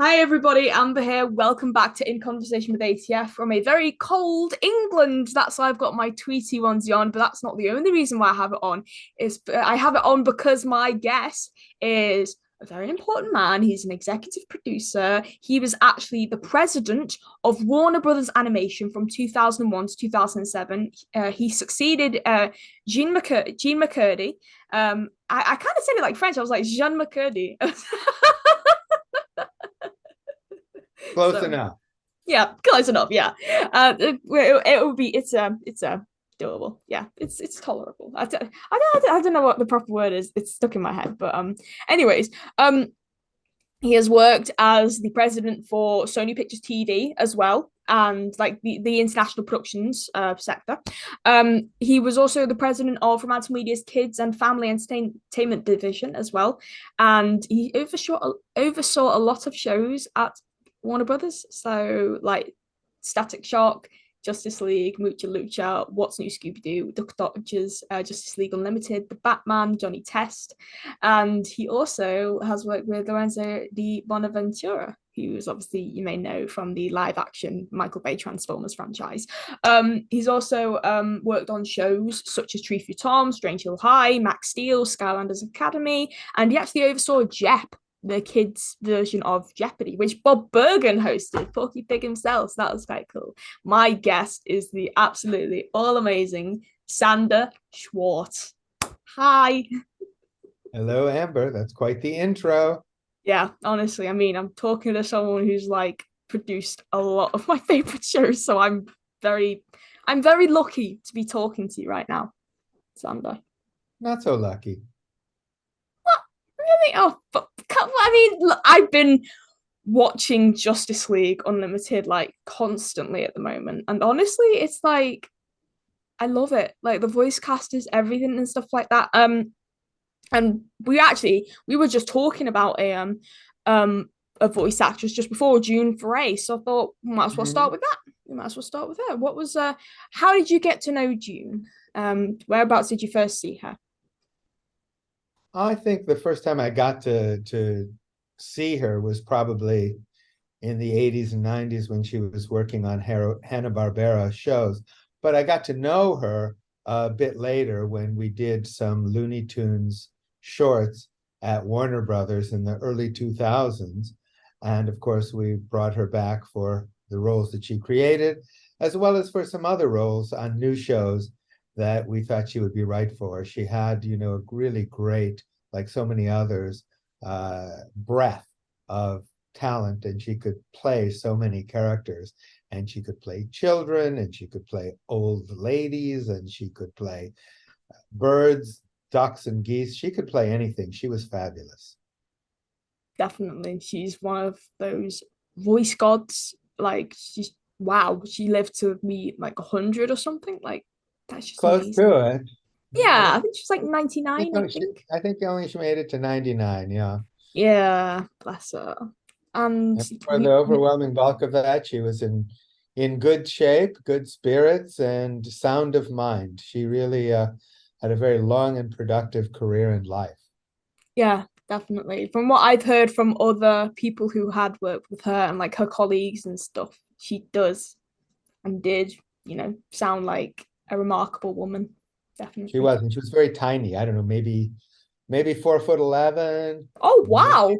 Hi everybody, Amber here. Welcome back to In Conversation with ATF from a very cold England. That's why I've got my Tweety onesie on, but that's not the only reason why I have it on. I have it on because my guest is a very important man. He's an executive producer. He was actually the president of Warner Brothers Animation from 2001 to 2007. He succeeded Jean MacCurdy. I kind of said it like French. I was like Jean MacCurdy. Close So enough. yeah, close enough. Yeah, it will be. It's doable. Yeah, it's tolerable. I don't know what the proper word is. It's stuck in my head. But anyways, he has worked as the president for Sony Pictures TV as well, and like the international productions sector. He was also the president of FremantleMedia's Kids and Family Entertainment division as well, and he oversaw a lot of shows at Warner Brothers. So like Static Shock, Justice League, Mucha Lucha, What's New Scooby Doo, Duck Dodgers, Justice League Unlimited, The Batman, Johnny Test, and he also has worked with Lorenzo di Bonaventura, who is obviously you may know from the live action Michael Bay Transformers franchise. He's also worked on shows such as Tree for Tom, Strange Hill High, Max Steel, Skylanders Academy, and he actually oversaw Jep, the kids' version of Jeopardy, which Bob Bergen hosted, Porky Pig himself. So that was quite cool. My guest is the absolutely all amazing Sander Schwartz. Hi. Hello, Amber. That's quite the intro. Yeah, honestly, I mean, I'm talking to someone who's like produced a lot of my favorite shows, so very, I'm very lucky to be talking to you right now, Sander. Not so lucky. What? Really? Oh, but I mean, look, I've been watching Justice League Unlimited like constantly at the moment. And honestly, it's like I love it. Like the voice cast is everything and stuff like that. And we were just talking about a voice actress just before June Foray. So I thought we might as well start Mhm. with that. We might as well start with her. What was how did you get to know June? Whereabouts did you first see her? I think the first time I got to see her was probably in the 80s and 90s when she was working on Hanna-Barbera shows. But I got to know her a bit later when we did some Looney Tunes shorts at Warner Brothers in the early 2000s. And of course, we brought her back for the roles that she created, as well as for some other roles on new shows that we thought she would be right for. She had, a really great, like so many others, breadth of talent, and she could play so many characters. And she could play children, and she could play old ladies, and she could play birds, ducks, and geese. She could play anything. She was fabulous. Definitely. She's one of those voice gods. Like she's wow, she lived to be like 100 or something. Like that's just Close amazing. to it. Yeah, Yeah. I think she's like 99, I think. I think only she made it to 99, yeah. Yeah, bless her. And And for the overwhelming bulk of that, she was in good shape, good spirits, and sound of mind. She really had a very long and productive career in life. yeah, definitely. From what I've heard from other people who had worked with her and like her colleagues and stuff, she does and did, sound like a remarkable woman. She Definitely. was, and she was very tiny. I don't know, maybe 4'11", Oh, maybe, wow.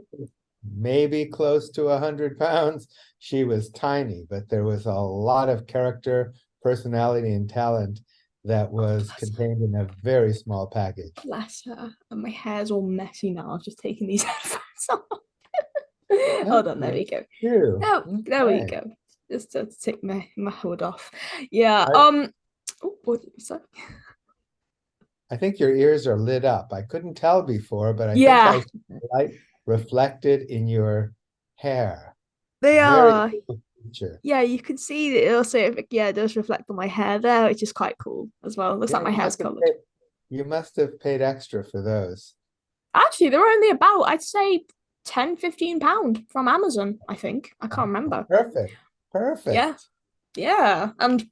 maybe close to 100 pounds. She was tiny, but there was a lot of character, personality, and talent that Oh, was contained in a very small package. bless her. And my hair's all messy now. I've just taken these headphones off. That's Hold on, there we go. true. Oh, there we Okay. go. Just to take my hood off. Yeah. I, Oh, what did you say? I think your ears are lit up. I couldn't tell before, but I think I Yeah, see the light reflected in your hair. they Very are. cool feature. Yeah, you can see that it also, yeah, it does reflect on my hair there, which is quite cool as well. Looks Yeah, like my hair's colored. you must have paid extra for those. Actually, they're only about, I'd say, 10, £15 from Amazon, I think. I can't remember. Perfect. Yeah, Perfect. yeah. And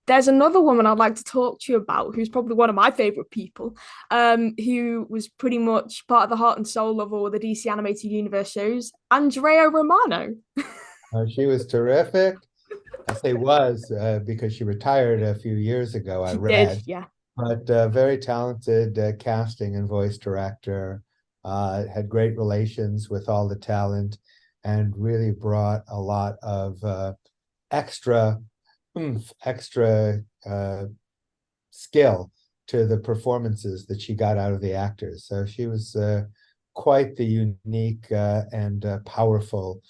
there's another woman I'd like to talk to you about who's probably one of my favorite people, who was pretty much part of the heart and soul of all the DC animated universe shows, Andrea Romano. She was terrific. I say was because she retired a few years ago, I She did, read, yeah. but very talented casting and voice director. Had great relations with all the talent and really brought a lot of extra extra skill to the performances that she got out of the actors. So she was quite the unique and powerful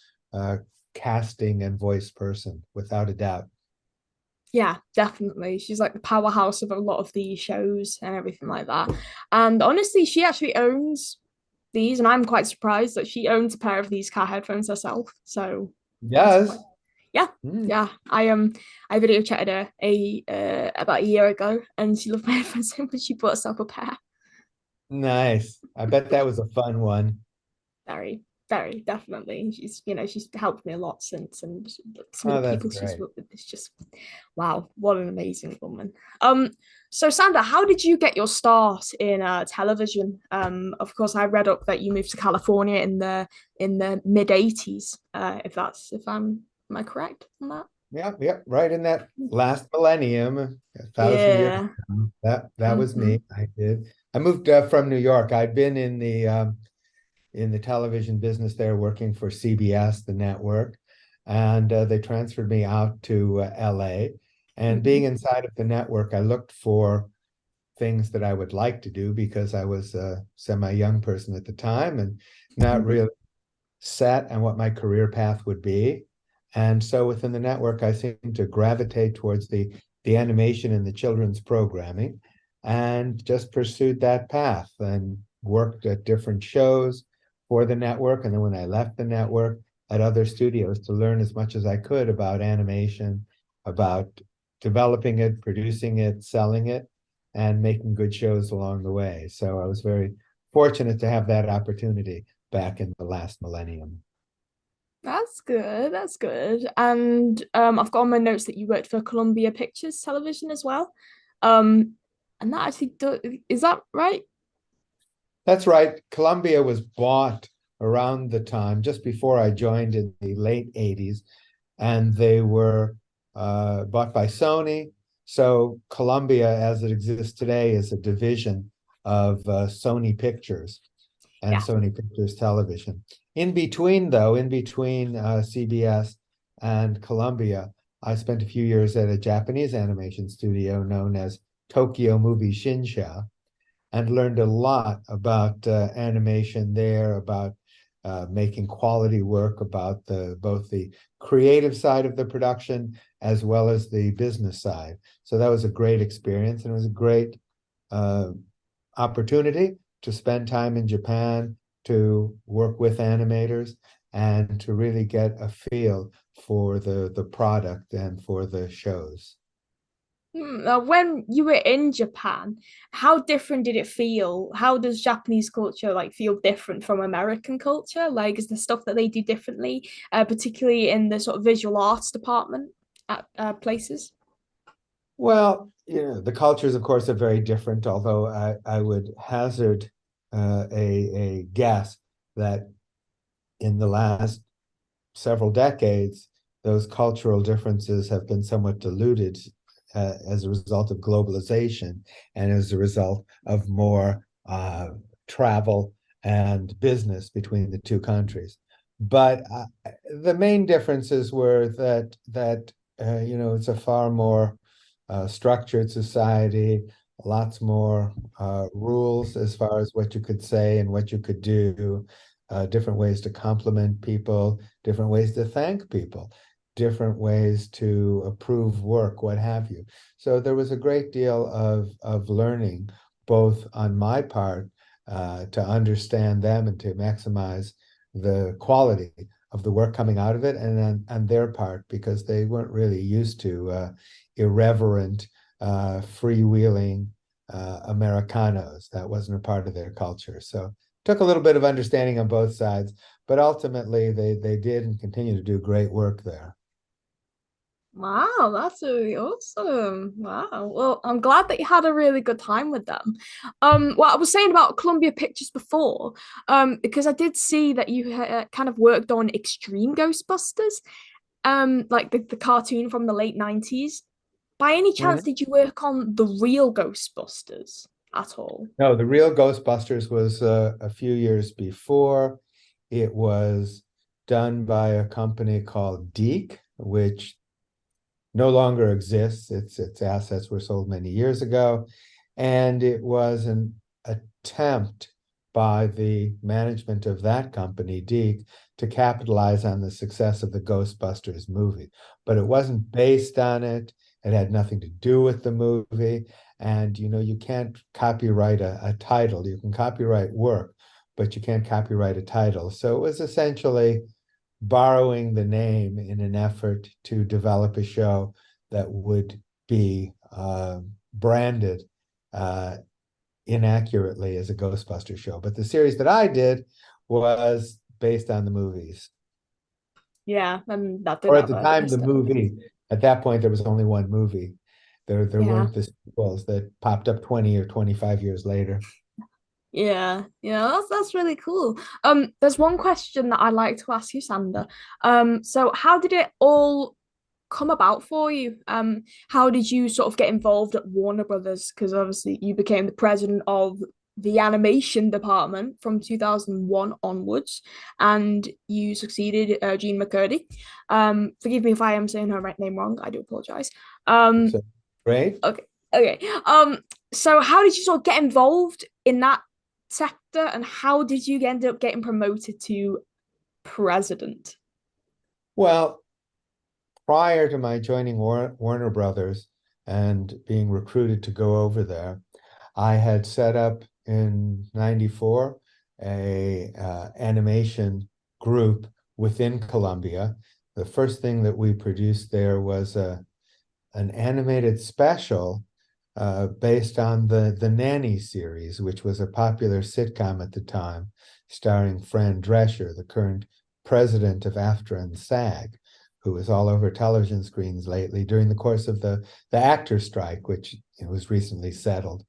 casting and voice person, without a doubt. Yeah, definitely. She's like the powerhouse of a lot of these shows and everything like that. And honestly, she actually owns these, and I'm quite surprised that she owns a pair of these car headphones herself. So that's quite, Yes. yeah, Mm, yeah. I video chatted her about a year ago, and she loved my headphones so much she bought herself a pair. nice. I bet that was a fun one. Very, very definitely. She's helped me a lot since, and some of Oh, the that's people she's great. worked with is just wow, what an amazing woman. So Sander, how did you get your start in television? Of course, I read up that you moved to California in the mid 80s. If I'm am I correct on that? Yep, yep, right in that last millennium, 1,000 years Yeah. ago. That was Mm-hmm. me. I did. I moved from New York. I'd been in the television business there, working for CBS, the network, and they transferred me out to LA. And being Mm-hmm. inside of the network, I looked for things that I would like to do because I was a semi-young person at the time and not Mm-hmm. really set on what my career path would be. And so within the network, I seemed to gravitate towards the animation and the children's programming and just pursued that path and worked at different shows for the network. And then when I left the network, at other studios to learn as much as I could about animation, about developing it, producing it, selling it, and making good shows along the way. So I was very fortunate to have that opportunity back in the last millennium. That's good. That's good. And I've got on my notes that you worked for Columbia Pictures Television as well. Um, and that actually is that right? That's right. Columbia was bought around the time, just before I joined in the late 80s, and they were bought by Sony. So Columbia, as it exists today, is a division of Sony Pictures and Yeah. Sony Pictures Television. In between CBS and Columbia, I spent a few years at a Japanese animation studio known as Tokyo Movie Shinsha and learned a lot about animation there, about making quality work, about both the creative side of the production as well as the business side. So that was a great experience, and it was a great uh, opportunity to spend time in Japan, to work with animators, and to really get a feel for the product and for the shows. When you were in Japan, how different did it feel? How does Japanese culture like feel different from American culture? Like, is there stuff that they do differently, particularly in the sort of visual arts department at places? Well, the cultures, of course, are very different, although I would hazard a guess that in the last several decades, those cultural differences have been somewhat diluted as a result of globalization and as a result of more travel and business between the two countries. But the main differences were that it's a far more structured society, lots more rules as far as what you could say and what you could do, different ways to compliment people, different ways to thank people, different ways to approve work, what have you. So there was a great deal of learning, both on my part, to understand them and to maximize the quality of the work coming out of it, and then on their part, because they weren't really used to irreverent, freewheeling Americanos. That wasn't a part of their culture. So took a little bit of understanding on both sides, but ultimately they did and continue to do great work there. Wow, that's really awesome. Wow. Well, I'm glad that you had a really good time with them. What I was saying about Columbia Pictures before, because I did see that you kind of worked on Extreme Ghostbusters, like the cartoon from the late 90s. By any chance, Mhm. did you work on the real Ghostbusters at all? No, the real Ghostbusters was a few years before. It was done by a company called Deke, which no longer exists. Its assets were sold many years ago, and it was an attempt by the management of that company, Deke, to capitalize on the success of the Ghostbusters movie. But it wasn't based on it. It had nothing to do with the movie. And you can't copyright a title. You can copyright work, but you can't copyright a title. So it was essentially borrowing the name in an effort to develop a show that would be branded uh, inaccurately as a Ghostbuster show. But the series that I did was based on the movies. Yeah, and that did Or at have the a time, nice the touch. movie. At that point, there was only one movie. There Yeah. weren't the sequels that popped up 20 or 25 years later. Yeah, yeah, that's really cool. There's one question that I'd like to ask you, Sander. So how did it all come about for you? How did you sort of get involved at Warner Brothers? Because obviously you became the president of the animation department from 2001 onwards, and you succeeded Jean MacCurdy. Forgive me if I am saying her right name wrong. I do apologize. Um, So, right? okay, okay. So how did you sort of get involved in that sector, and how did you end up getting promoted to president? Well, prior to my joining Warner Brothers and being recruited to go over there, I had set up in '94 a animation group within Colombia. The first thing that we produced there was an animated special based on the Nanny series, which was a popular sitcom at the time, starring Fran Drescher, the current president of AFTRA and SAG, who was all over television screens lately during the course of the actor strike, which was recently settled.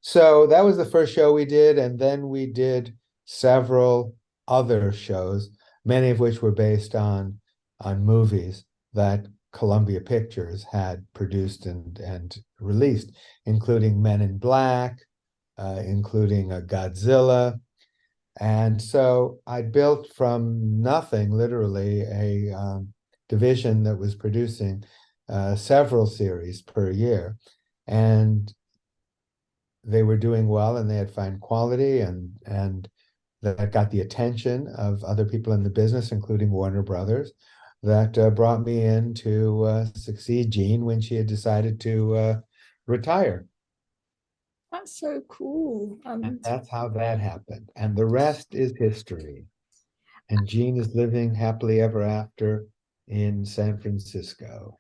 So that was the first show we did, and then we did several other shows, many of which were based on movies that Columbia Pictures had produced and released, including Men in Black, including Godzilla. And so I built from nothing, literally, a division that was producing several series per year. And they were doing well and they had fine quality and that got the attention of other people in the business, including Warner Brothers, that brought me in to succeed Jean when she had decided to retire. That's so cool. And And that's how that happened. And the rest is history. And Jean is living happily ever after in San Francisco.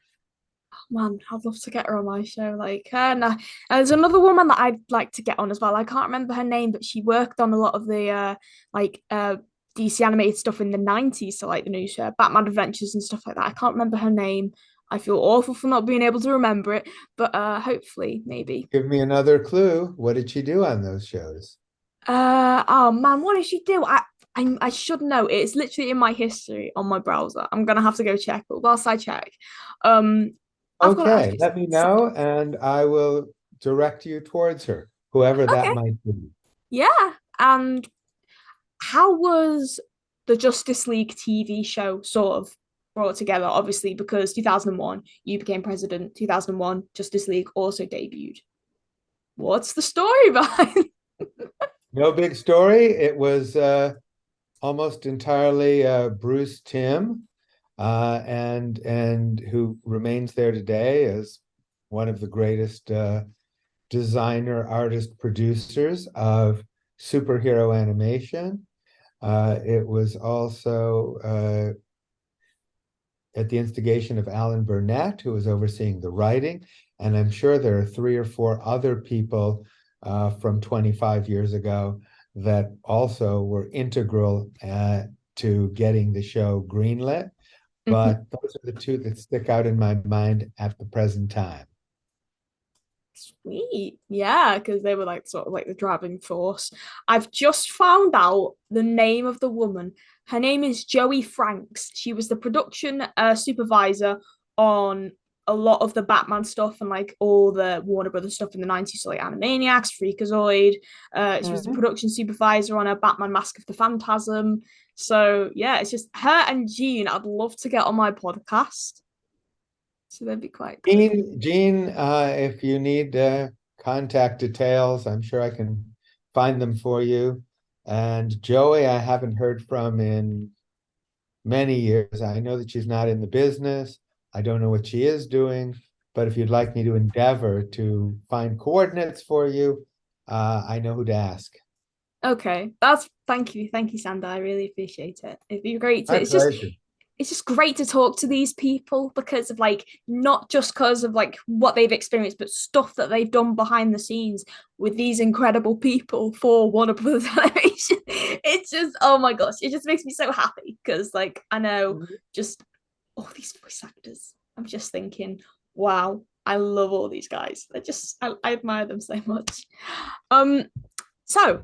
man, I'd love to get her on my show. Like, and there's another woman that I'd like to get on as well. I can't remember her name, but she worked on a lot of the like DC animated stuff in the 90s, so like the new Batman Adventures and stuff like that. I can't remember her name. I feel awful for not being able to remember it, but hopefully, maybe. Give me another clue. What did she do on those shows? Oh man, what did she do? I should know. It's literally in my history on my browser. I'm gonna have to go check, but whilst I check, um, I've got to ask Okay, you let me something. know and I will direct you towards her, whoever that Okay, might be. yeah. And how was the Justice League TV show sort of brought together? Obviously, because 2001 you became president, 2001 Justice League also debuted. What's the story behind? No big story. It was almost entirely Bruce Timm, and who remains there today as one of the greatest designer, artist, producers of superhero animation. It was also at the instigation of Alan Burnett, who was overseeing the writing. And I'm sure there are three or four other people from 25 years ago that also were integral to getting the show greenlit. Mhm. but those are the two that stick out in my mind at the present time. Sweet. Yeah, because they were like sort of like the driving force. I've just found out the name of the woman. Her name is Joey Franks. She was the production supervisor on a lot of the Batman stuff and like all the Warner Brothers stuff in the 90s, so like Animaniacs, Freakazoid. She was the Mhm. production supervisor on a Batman Mask of the Phantasm. So yeah, it's just her and Jean I'd love to get on my podcast. So that'd be quite good. Gene, if you need contact details, I'm sure I can find them for you. And Joey, I haven't heard from in many years. I know that she's not in the business. I don't know what she is doing, but if you'd like me to endeavor to find coordinates for you, I know who to ask. Okay, thank you, Sander. I really appreciate it. It'd be great to. My pleasure. It's just great to talk to these people because of like not just because of like what they've experienced, but stuff that they've done behind the scenes with these incredible people for Warner Brothers Animation. It's just oh my gosh, it just makes me so happy because like I know just all these voice actors. I'm just thinking, wow, I love all these guys. I admire them so much. Um, so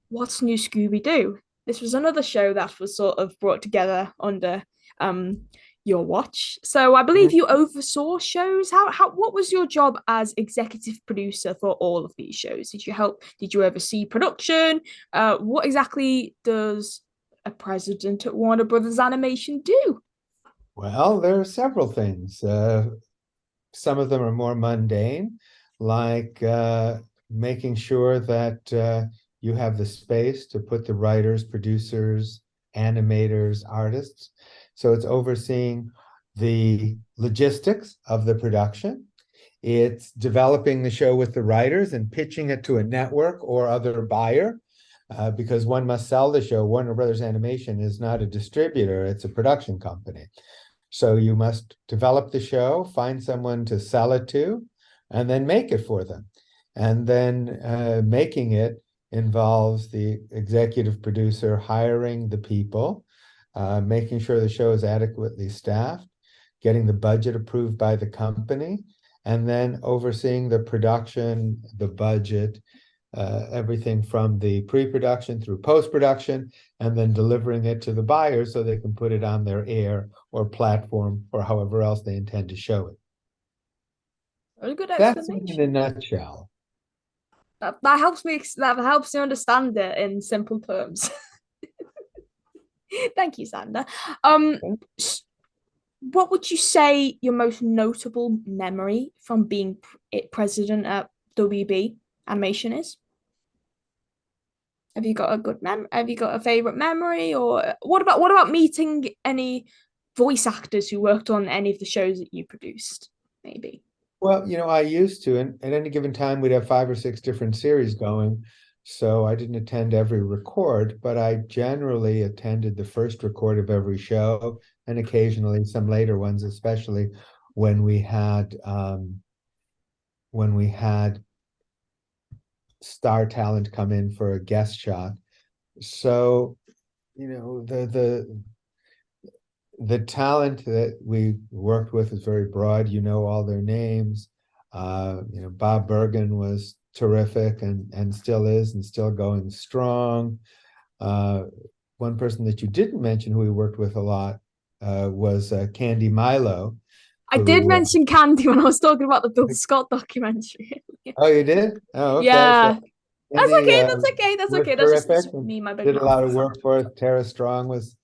what's new Scooby Doo? This was another show that was sort of brought together under um your watch. So I believe you oversaw shows. How what was your job as executive producer for all of these shows? Did you oversee production? What exactly does a president at Warner Brothers Animation do? Well, there are several things. Some of them are more mundane, like making sure that you have the space to put the writers, producers, animators, artists. So it's overseeing the logistics of the production. It's developing the show with the writers and pitching it to a network or other buyer. Because one must sell the show. Warner Brothers Animation is not a distributor, it's a production company. So you must develop the show, find someone to sell it to, and then make it for them. And then making it involves the executive producer hiring the people, making sure the show is adequately staffed, getting the budget approved by the company, and then overseeing the production, the budget, everything from the pre-production through post-production, and then delivering it to the buyer so they can put it on their air or platform or however else they intend to show it. Very good That's it in a explanation. nutshell. That helps me. That helps me understand it in simple terms. Thank you, Sander. Um, what would you say your most notable memory from being president at WB Animation is? Have you got a good Have you got a favorite memory, or what about meeting any voice actors who worked on any of the shows that you produced? Maybe. Well, I used to, and at any given time, we'd have 5 or 6 different series going. So I didn't attend every record, but I generally attended the first record of every show and occasionally some later ones, especially when we had when we had star talent come in for a guest shot. So, the talent that we worked with is very broad. You know all their names. Bob Bergen was terrific and still is and still going strong. One person that you didn't mention who we worked with a lot was Candy Milo, I did who mention Candy when I was talking about the Bill Scott documentary. oh, you did? Oh, okay. So Yeah, that's Candy okay. That's okay. That's was okay. That's just terrific that's and me, my big did a mouth. lot of work for us. Tara Strong was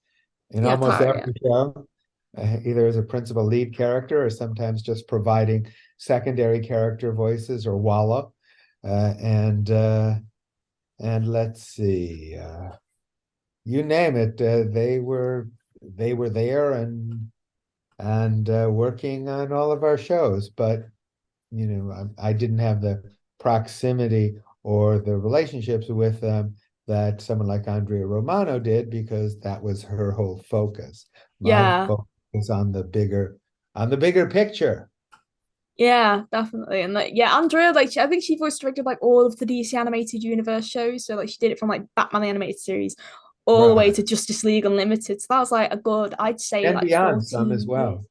in Yeah, almost Tara. Yeah. every show, either as a principal lead character or sometimes just providing secondary character voices or Walla. Uh, and uh, and let's see, you name it, they were there and working on all of our shows. But I didn't have the proximity or the relationships with them that someone like Andrea Romano did because that was her whole focus. My Yeah. focus is on the bigger picture. Yeah, definitely. And like yeah, Andrea, like I think she voice directed like all of the DC animated universe shows. So like she did it from like Batman the animated series all the way Right. to Justice League Unlimited. So that was like a good, I'd say And like beyond some as 14 years. well.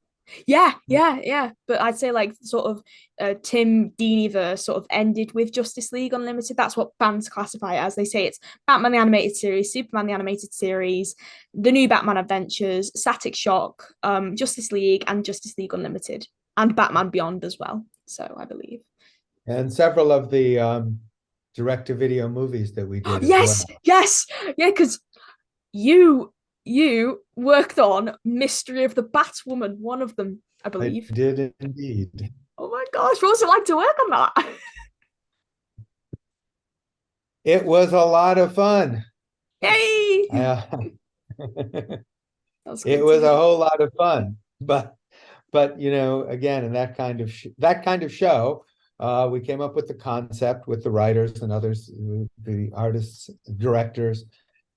Yeah, yeah, yeah. But I'd say like sort of Tim Diniverse sort of ended with Justice League Unlimited. That's what fans classify it as. They say it's Batman the Animated Series, Superman the Animated Series, the new Batman Adventures, Static Shock, Justice League, and Justice League Unlimited, and Batman Beyond as well. So I believe. And several of the direct-to-video movies that we did as Yes, well. yes, yeah, because you worked on Mystery of the Batwoman, one of them, I I believe. did indeed. Oh my gosh, what was it like to work on that? It was a lot of fun. Yay! Uh, That's it good to was a hear. whole lot of fun. But again, in that kind of show, we came up with the concept with the writers and others, the artists, directors,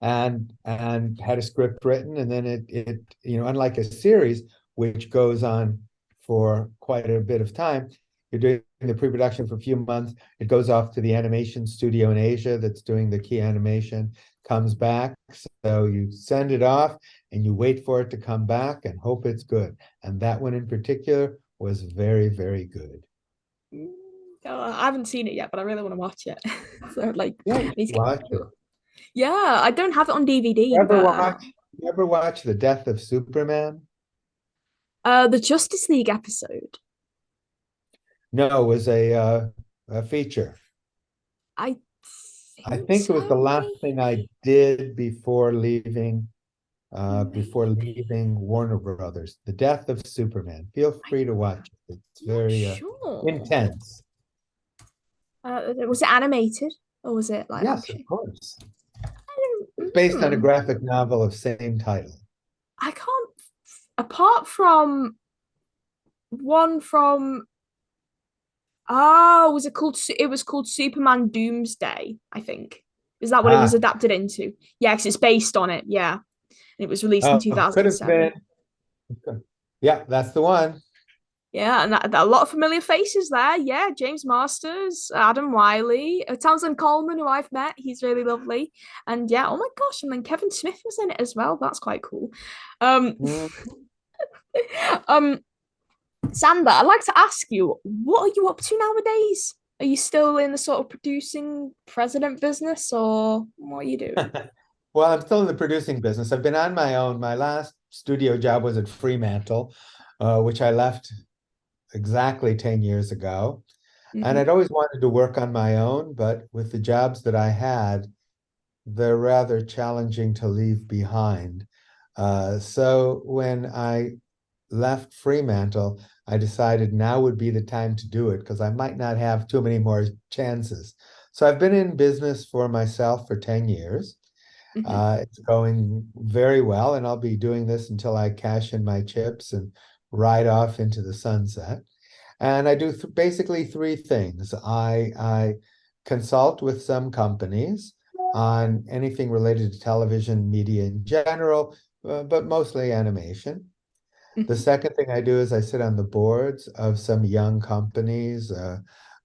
and had a script written, and then it unlike a series which goes on for quite a bit of time, you're doing the pre-production for a few months. It goes off to the animation studio in Asia that's doing the key animation, comes back. So you send it off and you wait for it to come back and hope it's good. And that one in particular was very, very good. I haven't seen it yet, but I really want to watch it. So like, Yeah, I you need should to get watch caught it. up. Yeah, I don't have it on You DVD, ever but watch you ever watch The Death of Superman? the Justice League episode, No, it was a feature. I I think think it was the so, last thing maybe. I did before Maybe. leaving Warner Brothers. The Death of Superman. Feel I'm free to watch it. It's not very sure. intense. Was it animated or was it live Yes, of action? course. It's based on a Hmm. graphic novel of same title. I can't. Apart from one from was it called? It was called Superman Doomsday, I think. Is that what it was Ah, adapted into? Yeah, because it's based on it. Yeah, and it was released in could have been. 2007. Yeah, that's the one. Yeah, and a lot of familiar faces there. Yeah, James Masters, Adam Wiley, Townsend Coleman, who I've met. He's really lovely. And yeah, oh my gosh, and then Kevin Smith was in it as well. That's quite cool. Um, Mm. um, Sander, I'd like to ask you, what are you up to nowadays? Are you still in the sort of producing president business, or what are you doing? Well, I'm still in the producing business. I've been on my own. My last studio job was at Fremantle, which I left exactly 10 years ago. And Mm-hmm. I'd always wanted to work on my own, but with the jobs that I had, they're rather challenging to leave behind. So when I left Fremantle, I decided now would be the time to do it because I might not have too many more chances. So I've been in business for myself for 10 years. Mm-hmm. It's going very well, and I'll be doing this until I cash in my chips and ride off into the sunset. And I do basically three things. I consult with some companies on anything related to television media in general, but mostly animation. The Mm-hmm. second thing I do is I sit on the boards of some young companies.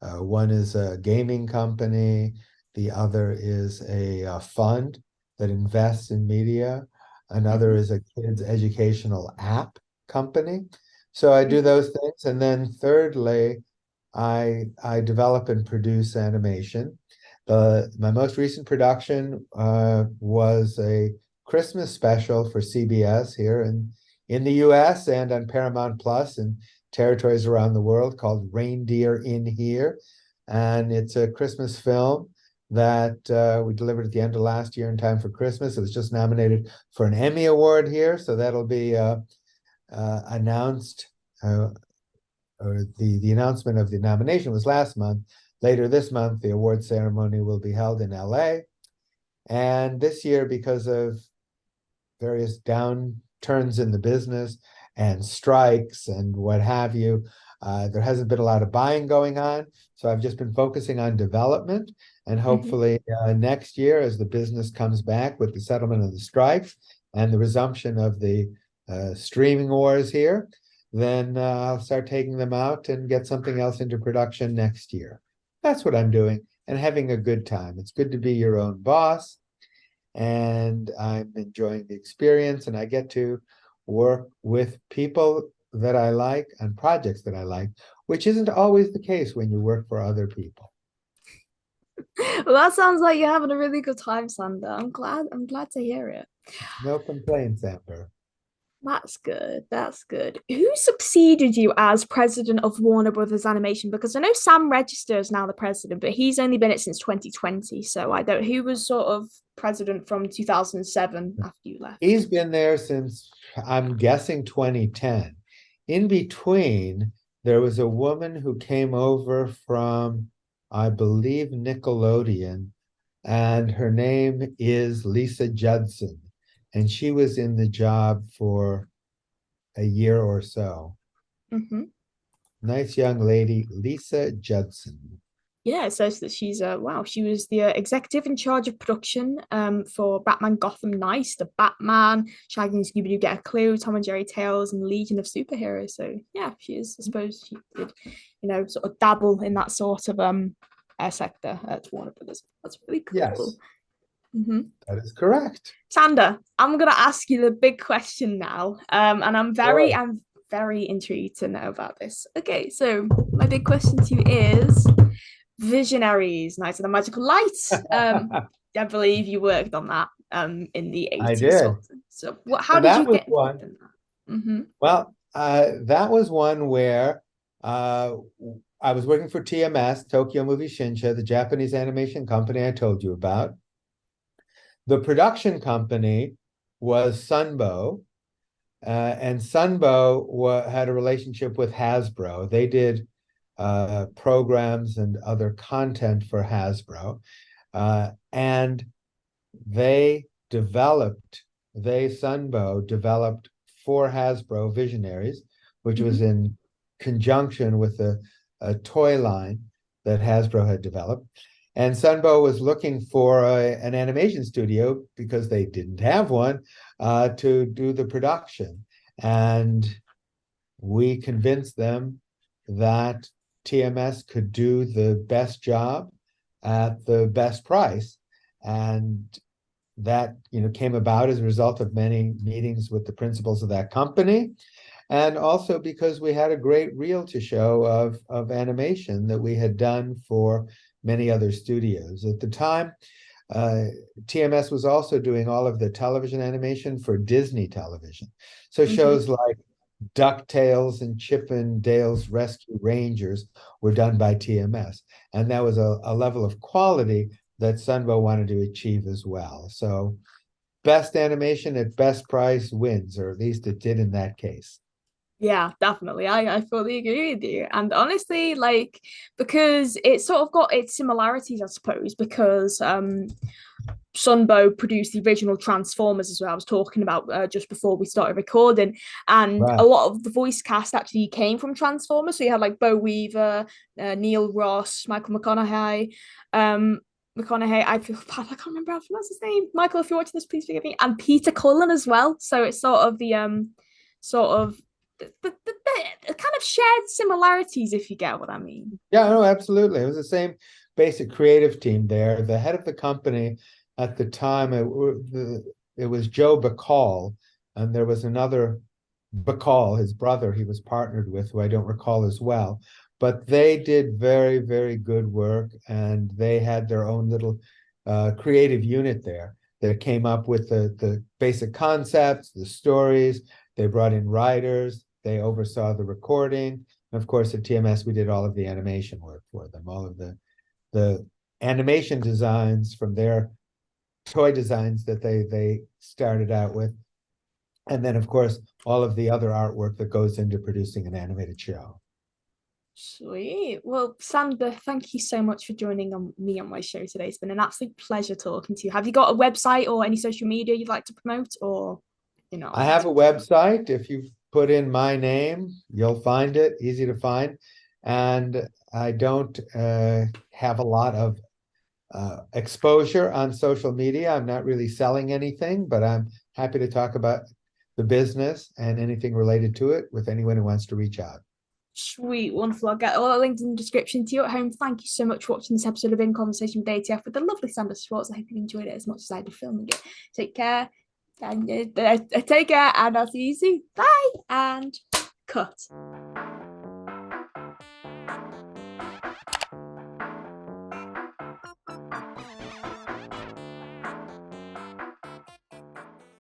One is a gaming company. The other is a fund that invests in media. Another Mm-hmm. is a kids educational app company. So I do Mm-hmm. those things. And then thirdly, I develop and produce animation. My most recent production was a Christmas special for CBS here in the US and on Paramount Plus and territories around the world called Reindeer in Here. And it's a Christmas film that we delivered at the end of last year in time for Christmas. It was just nominated for an Emmy Award here. So that'll be announced. Or the announcement of the nomination was last month. Later this month, the award ceremony will be held in LA. And this year, because of various downturns in the business and strikes and what have you, there hasn't been a lot of buying going on. So I've just been focusing on development. And Mm-hmm. hopefully next year, as the business comes back with the settlement of the strikes and the resumption of the streaming wars here, then I'll start taking them out and get something else into production next year. That's what I'm doing and having a good time. It's good to be your own boss. and I'm enjoying the experience, and I get to work with people that I like and projects that I like, which isn't always the case when you work for other people. Well, that sounds like you're having a really good time, Sander. I'm glad to hear it. No complaints, Amber. That's good. That's good. Who succeeded you as president of Warner Brothers Animation? Because I know Sam Register is now the president, but he's only been it since 2020. So I don't. Who was sort of president from 2007 after you left? He's been there since, I'm guessing, 2010. In between, there was a woman who came over from, I believe, Nickelodeon, and her name is Lisa Judson. And she was in the job for a year or so. Mm-hmm. Nice young lady, Lisa Judson. Yeah, it says that she's wow, she was the executive in charge of production for Batman Gotham Knights, the Batman, Shaggy and Scooby Doo Get a Clue, Tom and Jerry Tales, and Legion of Superheroes. So yeah, she is. I suppose she did, sort of dabble in that sort of sector at Warner Brothers. That's really cool. Yes, Mm-hmm. that is correct. Sander, I'm gonna ask you the big question now, and Sure. I'm very intrigued to know about this. Okay, so my big question to you is Visionaries, Night of the Magical Light. I believe you worked on that in the I 80s. did. So what, how And did that you was get involved one. in that? Mm-hmm. Well, that was one where uh, I was working for TMS, Tokyo Movie Shinsha, the Japanese animation company I told you about. The production company was Sunbow, and Sunbow had a relationship with Hasbro. They did programs and other content for Hasbro, and they Sunbow developed for Hasbro Visionaries, which Mm-hmm. was in conjunction with a toy line that Hasbro had developed. And Sunbow was looking for an animation studio because they didn't have one to do the production. And we convinced them that TMS could do the best job at the best price. And that came about as a result of many meetings with the principals of that company, and also because we had a great reel to show of animation that we had done for many other studios at the time. TMS was also doing all of the television animation for Disney television, so Mm-hmm. shows like DuckTales and Chip and Dale's Rescue Rangers were done by TMS, and that was a level of quality that Sunbow wanted to achieve as well. So best animation at best price wins, or at least it did in that case. Yeah, definitely. I fully agree with you. And honestly, like, because it sort of got its similarities, I suppose, because Sunbow produced the original Transformers, as well. I was talking about just before we started recording, and a Right. lot of the voice cast actually came from Transformers. So you had like Bo Weaver, Neil Ross, Michael McConaughey, I feel bad. I can't remember how to pronounce his name. Michael, if you're watching this, please forgive me. And Peter Cullen as well. So it's sort of the sort of the kind of shared similarities, if you get what I mean. Yeah, no, absolutely. It was the same basic creative team there. The head of the company at the time, it was Joe Bacall, and there was another Bacall, his brother, he was partnered with, who I don't recall as well. But they did very, very good work, and they had their own little creative unit there that came up with the basic concepts, the stories. They brought in writers, they oversaw the recording. And of course, at TMS, we did all of the animation work for them, all of the animation designs from their toy designs that they started out with. And then, of course, all of the other artwork that goes into producing an animated show. Sweet. Well, Sander, thank you so much for joining me on my show today. It's been an absolute pleasure talking to you. Have you got a website or any social media you'd like to promote, or you're not I allowed have a to? website. If you put in my name, you'll find it, easy to find. And I don't have a lot of exposure on social media. I'm not really selling anything, but I'm happy to talk about the business and anything related to it with anyone who wants to reach out. Sweet, wonderful. I'll get all the links in the description to you at home. Thank you so much for watching this episode of In Conversation with ATF with the lovely Sander Schwartz. I hope you enjoyed it as much as I did filming it. Take care, and take care, and I'll see you soon. Bye, and cut.